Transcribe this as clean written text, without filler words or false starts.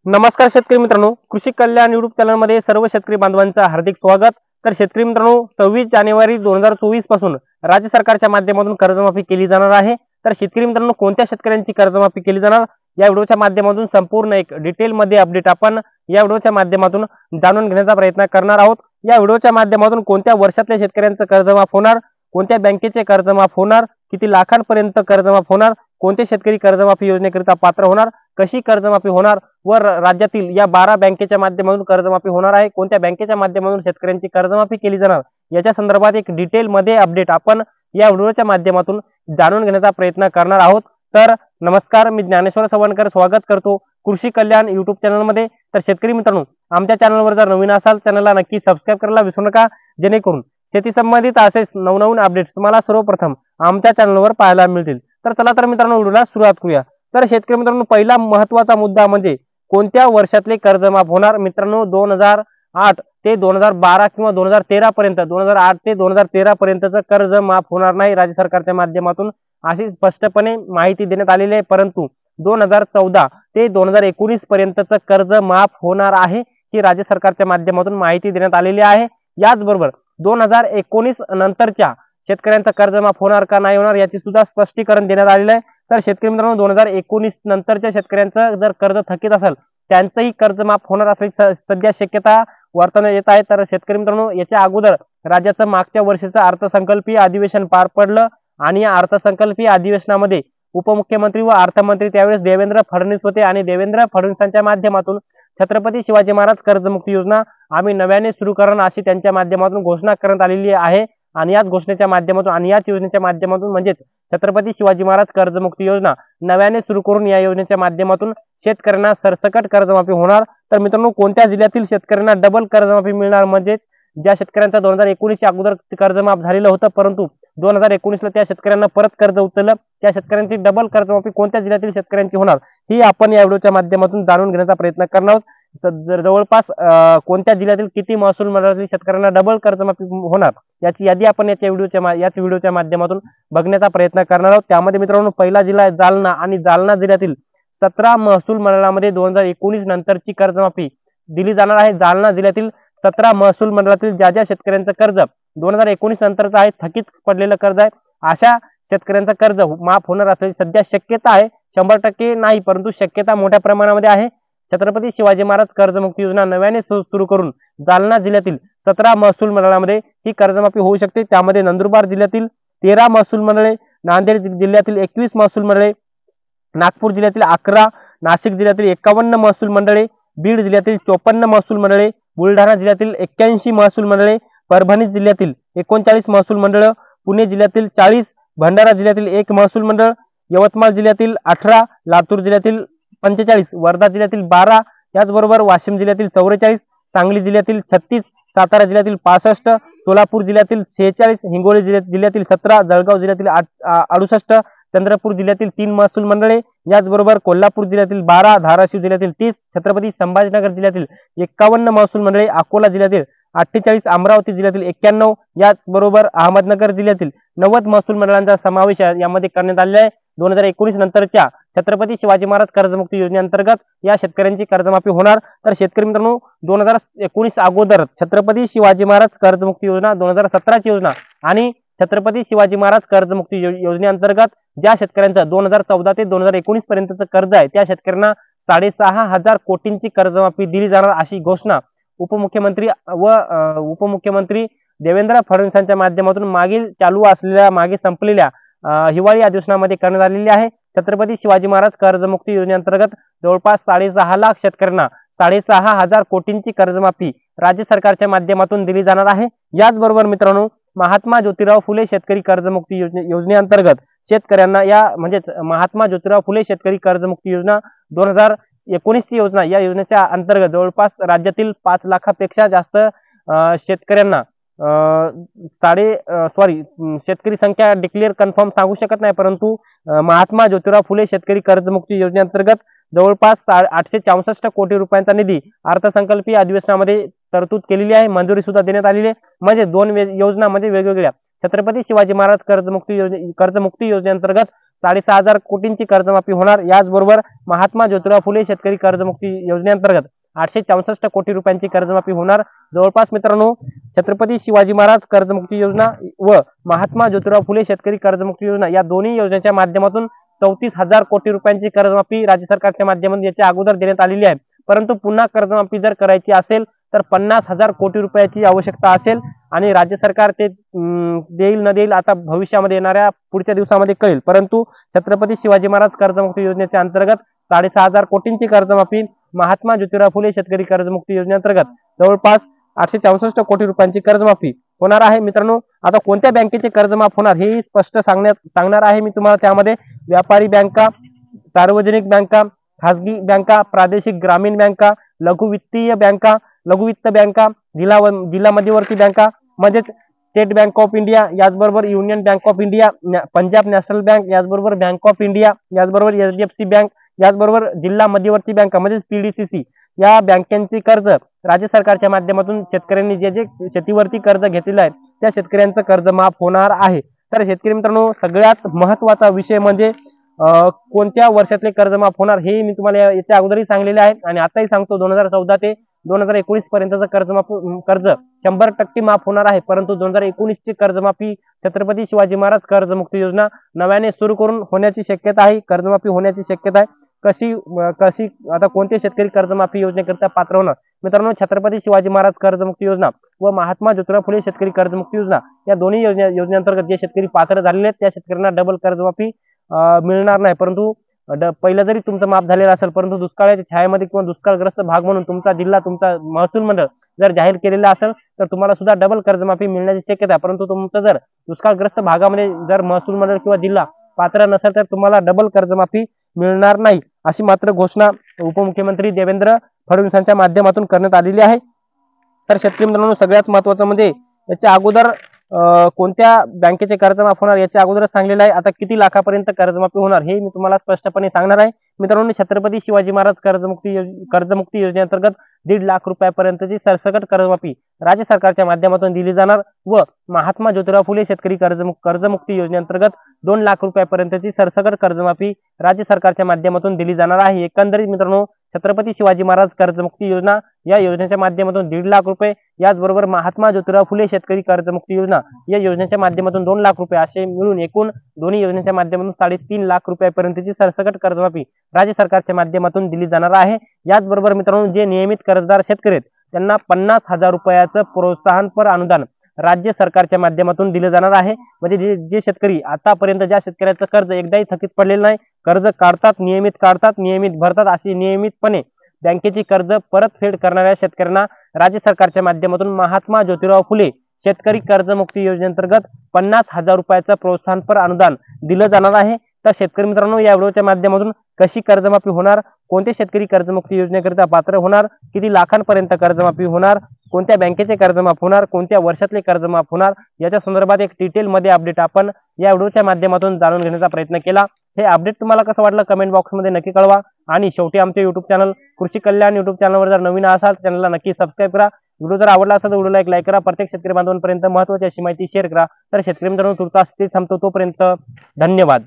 नमस्कार शेतकरी मित्रांनो, कृषी कल्याण युट्यूब चॅनलमध्ये सर्व शेतकरी बांधवांचं हार्दिक स्वागत। तर शेतकरी मित्रांनो, 26 जानेवारी 2024 पासून राज्य सरकारच्या माध्यमातून कर्जमाफी केली जाणार आहे। तर शेतकरी मित्रांनो, कोणत्या शेतकऱ्यांची कर्जमाफी केली जाणार या व्हिडिओच्या माध्यमातून संपूर्ण एक डिटेल मध्ये अपडेट आपण या व्हिडिओच्या माध्यमातून जाणून घेण्याचा प्रयत्न करणार आहोत। या व्हिडिओच्या माध्यमातून कोणत्या वर्षातल्या शेतकऱ्यांचं कर्ज माफ होणार, कोणत्या बँकेचे कर्ज माफ होणार, किती लाखांपर्यंत कर्ज माफ होणार, कोणते शेतकरी कर्जमाफी योजनेकरिता पात्र होणार, कशी कर्जमाफी होणार व राज्यातील या 12 बँकेच्या माध्यमातून कर्जमाफी होणार आहे, कोणत्या बँकेच्या माध्यमातून शेतकऱ्यांची कर्जमाफी केली जाणार याच्या संदर्भात एक डिटेल मध्ये अपडेट आपण या व्हिडिओच्या माध्यमातून जाणून घेण्याचा प्रयत्न करणार आहोत। तर नमस्कार, मी ज्ञानेश्वर सवणकर स्वागत करतो कृषी कल्याण युट्यूब चॅनल मध्ये। तर शेतकरी मित्रांनो, आमच्या चॅनलवर जर नवीन असाल चॅनलला नक्की सबस्क्राइब करायला विसरू नका, जेणेकरून शेती संबंधित असेच नवनवीन अपडेट्स तुम्हाला सर्वप्रथम आमच्या चॅनलवर पाहायला मिळतील। तर चला तर मित्रांनो, व्हिडिओला सुरुवात करूया। तर शेतकरी मित्रांनो, पहिला महत्त्वाचा मुद्दा म्हणजे कोणत्या वर्षातले कर्ज माफ होणार। मित्रांनो, 2008 ते 2012 किंवा 2013 पर्यंत 2008 ते 2013 पर्यंतचं कर्ज माफ होणार नाही राज्य सरकारच्या माध्यमातून अशी स्पष्टपणे माहिती देण्यात आलेली आहे। परंतु 2014 ते 2019 पर्यंतचं कर्ज माफ होणार आहे ही राज्य सरकारच्या माध्यमातून माहिती देण्यात आलेली आहे। याचबरोबर 2019 नंतरच्या शेतकऱ्यांचं कर्ज माफ होणार का नाही होणार याची सुद्धा स्पष्टीकरण देण्यात आलेलं आहे। तर शेतकरी मित्रांनो, 2019 नंतरच्या शेतकऱ्यांचं जर कर्ज थकीत असेल त्यांचंही कर्ज माफ होणार असल्याची सध्या शक्यता वर्तवण्यात येत आहे। तर शेतकरी मित्रांनो, याच्या अगोदर राज्याचं मागच्या वर्षीचं अर्थसंकल्पीय अधिवेशन पार पडलं आणि या अर्थसंकल्पीय अधिवेशनामध्ये उपमुख्यमंत्री व अर्थमंत्री त्यावेळेस देवेंद्र फडणवीस होते आणि देवेंद्र फडणवीसांच्या माध्यमातून छत्रपती शिवाजी महाराज कर्जमुक्ती योजना आम्ही नव्याने सुरू करणार अशी त्यांच्या माध्यमातून घोषणा करण्यात आलेली आहे। आणि याच घोषणेच्या माध्यमातून आणि याच योजनेच्या माध्यमातून म्हणजेच छत्रपती शिवाजी महाराज कर्जमुक्ती योजना नव्याने सुरू करून या योजनेच्या माध्यमातून शेतकऱ्यांना सरसकट कर्जमाफी होणार। तर मित्रांनो, कोणत्या जिल्ह्यातील शेतकऱ्यांना डबल कर्जमाफी मिळणार, म्हणजेच ज्या शेतकऱ्यांचा 2019 च्या अगोदर कर्ज माफ झालेलं होतं परंतु 2019 ला त्या शेतकऱ्यांना परत कर्ज उचललं, त्या शेतकऱ्यांची डबल कर्जमाफी कोणत्या जिल्ह्यातील शेतकऱ्यांची होणार ही आपण या व्हिडिओच्या माध्यमातून जाणून घेण्याचा प्रयत्न करणार आहोत। जवळपास कोणत्या जिल्ह्यातील किती महसूल मंडळातील शेतकऱ्यांना डबल कर्जमाफी होणार याची यादी आपण याच व्हिडिओच्या माध्यमातून बघण्याचा प्रयत्न करणार आहोत। त्यामध्ये मित्रांनो, पहिला जिल्हा आहे जालना आणि जालना जिल्ह्यातील 17 महसूल मंडळामध्ये 2019 नंतरची कर्जमाफी दिली जाणार आहे। जालना जिल्ह्यातील 17 महसूल मंडळातील ज्या शेतकऱ्यांचं कर्ज 2019 नंतरचं आहे, थकीत पडलेलं कर्ज आहे, अशा शेतकऱ्यांचं कर्ज माफ होणार असल्याची सध्या शक्यता आहे। 100% नाही परंतु शक्यता मोठ्या प्रमाणामध्ये आहे। छत्रपती शिवाजी महाराज कर्जमुक्ती योजना नव्याने सुरू करून जालना जिल्ह्यातील 17 महसूल मंडळामध्ये ही कर्जमाफी होऊ शकते। त्यामध्ये नंदुरबार जिल्ह्यातील 13 महसूल मंडळे, नांदेड जिल्ह्यातील 21 महसूल मंडळे, नागपूर जिल्ह्यातील 11, नाशिक जिल्ह्यातील 51 महसूल मंडळे, बीड जिल्ह्यातील 54 महसूल मंडळे, बुलढाणा जिल्ह्यातील 81 महसूल मंडळे, परभणी जिल्ह्यातील 39 महसूल मंडळ, पुणे जिल्ह्यातील 40, भंडारा जिल्ह्यातील 1 महसूल मंडळ, यवतमाळ जिल्ह्यातील 18, लातूर जिल्ह्यातील 45, वर्धा जिल्ह्यातील 12, याचबरोबर वाशिम जिल्ह्यातील 44, सांगली जिल्ह्यातील 36, सातारा जिल्ह्यातील 65, सोलापूर जिल्ह्यातील 46, हिंगोली जिल्ह्यातील 17, जळगाव जिल्ह्यातील 68, चंद्रपूर जिल्ह्यातील 3 महसूल मंडळे, याचबरोबर कोल्हापूर जिल्ह्यातील 12, धाराशिव जिल्ह्यातील 30, छत्रपती संभाजीनगर जिल्ह्यातील 51 महसूल मंडळे, अकोला जिल्ह्यातील 48, अमरावती जिल्ह्यातील 91, याचबरोबर अहमदनगर जिल्ह्यातील 90 महसूल मंडळांचा समावेश यामध्ये करण्यात आलेला आहे। 2019 नंतरच्या छत्रपती शिवाजी महाराज कर्जमुक्ती योजनेअंतर्गत या शेतकऱ्यांची कर्जमाफी होणार। तर शेतकरी मित्रांनो, 2019 अगोदर छत्रपती शिवाजी महाराज कर्जमुक्ती योजना, 2017 ची योजना आणि छत्रपती शिवाजी महाराज कर्जमुक्ती योजनेअंतर्गत ज्या शेतकऱ्यांचं 2014 ते 2019 पर्यंतचं कर्ज आहे त्या शेतकऱ्यांना 6,500 कोटींची कर्जमाफी दिली जाणार अशी घोषणा उपमुख्यमंत्री देवेंद्र फडणवीसांच्या माध्यमातून मागे संपलेल्या हिवाळी अधिवेशनामध्ये करण्यात आलेली आहे। छत्रपती शिवाजी महाराज कर्जमुक्ती योजनेअंतर्गत जवळपास 6.5 लाख शेतकऱ्यांना 6,500 कोटींची कर्जमाफी राज्य सरकारच्या माध्यमातून दिली जाणार आहे। याचबरोबर मित्रांनो, महात्मा ज्योतिराव फुले शेतकरी कर्जमुक्ती योजनेअंतर्गत शेतकऱ्यांना म्हणजेच महात्मा ज्योतिराव फुले शेतकरी कर्जमुक्ती योजना 2019 ची योजना, या योजनेच्या अंतर्गत जवळपास राज्यातील 5 लाखापेक्षा जास्त शेतकऱ्यांना शेतकरी संख्या डिक्लेअर कन्फर्म सांगू शकत नाही, परंतु महात्मा ज्योतिराव फुले शेतकरी कर्जमुक्ती योजनेअंतर्गत जवळपास 864 कोटी रुपयांचा निधी अर्थसंकल्पीय अधिवेशनामध्ये तरतूद केलेली आहे, मंजुरी सुद्धा देण्यात आलेली आहे। म्हणजे 2 योजना म्हणजे वेगवेगळ्या छत्रपती शिवाजी महाराज कर्जमुक्ती योजनेअंतर्गत 6,500 कोटींची कर्जमाफी होणार। याचबरोबर महात्मा ज्योतिराव फुले शेतकरी कर्जमुक्ती योजनेअंतर्गत 864 कोटी रुपयांची कर्जमाफी होणार। जवळपास मित्रांनो छत्रपती शिवाजी महाराज कर्जमुक्ती योजना व महात्मा ज्योतिराव फुले शेतकरी कर्जमुक्ती योजना या दोन्ही योजनेच्या माध्यमातून 34,000 कोटी रुपयांची कर्जमाफी राज्य सरकारच्या माध्यमातून याच्या अगोदर देण्यात आलेली आहे। परंतु पुन्हा कर्जमाफी जर करायची असेल तर 50,000 कोटी रुपयाची आवश्यकता असेल आणि राज्य सरकार ते देईल न देईल आता भविष्यामध्ये येणाऱ्या पुढच्या दिवसामध्ये कळेल। परंतु छत्रपती शिवाजी महाराज कर्जमुक्ती योजनेच्या अंतर्गत 6,500 कोटींची कर्जमाफी, महात्मा ज्योतिराव फुले शेतकरी कर्जमुक्ती योजनेअंतर्गत जवळपास 864 कोटी रुपयांची कर्जमाफी होणार आहे। मित्रांनो आता कोणत्या बँकेचे कर्ज माफ होणार हे स्पष्ट सांगणार आहे मी तुम्हाला। त्यामध्ये व्यापारी बँका, सार्वजनिक बँका, खासगी बँका, प्रादेशिक ग्रामीण बँका, लघु वित्तीय बँका, लघु वित्त बँका, जिल्हा मध्यवर्ती बँका म्हणजेच स्टेट बँक ऑफ इंडिया, याचबरोबर union bank of India, Punjab national bank, याचबरोबर बँक ऑफ इंडिया, याचबरोबर HDFC बँक, याचबरोबर जिल्हा मध्यवर्ती बँका म्हणजेच PDCC या बँकांची कर्ज राज्य सरकारच्या माध्यमातून शेतकऱ्यांनी जे जे शेतीवरती कर्ज घेतलेलं आहे त्या शेतकऱ्यांचं कर्ज माफ होणार आहे। तर शेतकरी मित्रांनो सगळ्यात महत्त्वाचा विषय म्हणजे कोणत्या वर्षातले कर्ज माफ होणार हे मी तुम्हाला याच्या अगोदरही सांगलेले आहे आणि आताही सांगतो। 2014 ते 2019 पर्यंतचं कर्ज 100% माफ होणार आहे। परंतु 2019 ची कर्जमाफी छत्रपती शिवाजी महाराज कर्जमुक्ती योजना नव्याने सुरू करून होण्याची शक्यता आहे, कर्जमाफी होण्याची शक्यता आहे। कशी आता कोणते शेतकरी कर्जमाफी योजनेकरिता पात्र होणार? मित्रांनो छत्रपती शिवाजी महाराज कर्जमुक्ती योजना व महात्मा ज्योतिराव फुले शेतकरी कर्जमुक्ती योजना या दोन्ही योजनेअंतर्गत जे शेतकरी पात्र झालेले आहेत त्या शेतकऱ्यांना डबल कर्जमाफी मिळणार नाही। परंतु पहिला जरी तुमचं माफ झालेलं असेल परंतु दुष्काळाच्या छायेमध्ये किंवा दुष्काळग्रस्त भाग म्हणून तुमचा जिल्हा, तुमचा महसूल मंडळ जर जाहीर केलेला असेल तर तुम्हाला सुद्धा डबल कर्जमाफी मिळण्याची शक्यता आहे। परंतु तुमचं जर दुष्काळग्रस्त भागामध्ये जर महसूल मंडळ किंवा जिल्हा पात्र नसेल तर तुम्हाला डबल कर्जमाफी मिळणार नाही, अशी मात्र घोषणा उपमुख्यमंत्री देवेंद्र फडणवीसांच्या माध्यमातून करण्यात आलेली आहे। तर शेतकरी मित्रांनो सगळ्यात महत्त्वाचं म्हणजे याच्या अगोदर कोणत्या बँकेचे कर्ज माफ होणार याच्या अगोदरच सांगलेलं आहे। आता किती लाखापर्यंत कर्जमाफी होणार हे मी तुम्हाला स्पष्टपणे सांगणार आहे। मित्रांनो छत्रपती शिवाजी महाराज कर्जमुक्ती योजनेअंतर्गत 1.5 लाख रुपयापर्यंतची सरसकट कर्जमाफी राज्य सरकारच्या माध्यमातून दिली जाणार व महात्मा ज्योतिराव फुले शेतकरी कर्जमुक्ती योजनेअंतर्गत 2 लाख रुपयापर्यंतची सरसकट कर्जमाफी राज्य सरकारच्या माध्यमातून दिली जाणार आहे। एकंदरीत मित्रांनो छत्रपती शिवाजी महाराज कर्जमुक्ती योजना या योजनेच्या माध्यमातून 1.5 लाख रुपये, याचबरोबर महात्मा ज्योतिराव फुले शेतकरी कर्जमुक्ती योजना या योजनेच्या माध्यमातून 2 लाख रुपये असे मिळून एकूण दोन्ही योजनेच्या माध्यमातून 3.5 लाख रुपयापर्यंतची सरसकट कर्जमाफी राज्य सरकारच्या माध्यमातून दिली जाणार आहे। याचबरोबर मित्रांनो जे नियमित कर्जदार शेतकरी आहेत त्यांना 50,000 रुपयाचं प्रोत्साहनपर अनुदान राज्य सरकारच्या माध्यमातून दिले जाणार आहे। म्हणजे जे शेतकरी आतापर्यंत ज्या शेतकऱ्याचं कर्ज एकदाही थकीत पडलेलं नाही, कर्ज काढतात, नियमित भरतात, अशी नियमितपणे बँकेची कर्ज परतफेड करणाऱ्या शेतकऱ्यांना राज्य सरकारच्या माध्यमातून महात्मा ज्योतिराव फुले शेतकरी कर्जमुक्ती योजनेअंतर्गत 50,000 रुपयाचं प्रोत्साहनपर अनुदान दिलं जाणार आहे। तर शेतकरी मित्रांनो या व्हिडिओच्या माध्यमातून कशी कर्जमाफी होणार, कोणते शेतकरी कर्जमुक्ती योजनेकरिता पात्र होणार, किती लाखांपर्यंत कर्जमाफी होणार, कोणत्या बँकेचे कर्ज माफ होणार, कोणत्या वर्षातले कर्ज माफ होणार याच्या संदर्भात एक डिटेल मध्ये अपडेट आपण या व्हिडिओच्या माध्यमातून जाणून घेण्याचा प्रयत्न केला। हे अपडेट तुम्हाला कसं वाटलं कमेंट बॉक्स मध्ये नक्की कळवा आणि शेवटी आमचे YouTube चॅनल कृषी कल्याण YouTube चॅनलवर जर नवीन असाल चॅनलला नक्की सबस्क्राइब करा। व्हिडिओ जर आवडला असेल तर व्हिडिओला एक लाईक करा, प्रत्येक शेतकरी बांधवांपर्यंत महत्त्वाची अशी माहिती शेअर करा। तर शेतकरी मित्रांनो तुर्तास थांबतो, तोपर्यंत धन्यवाद।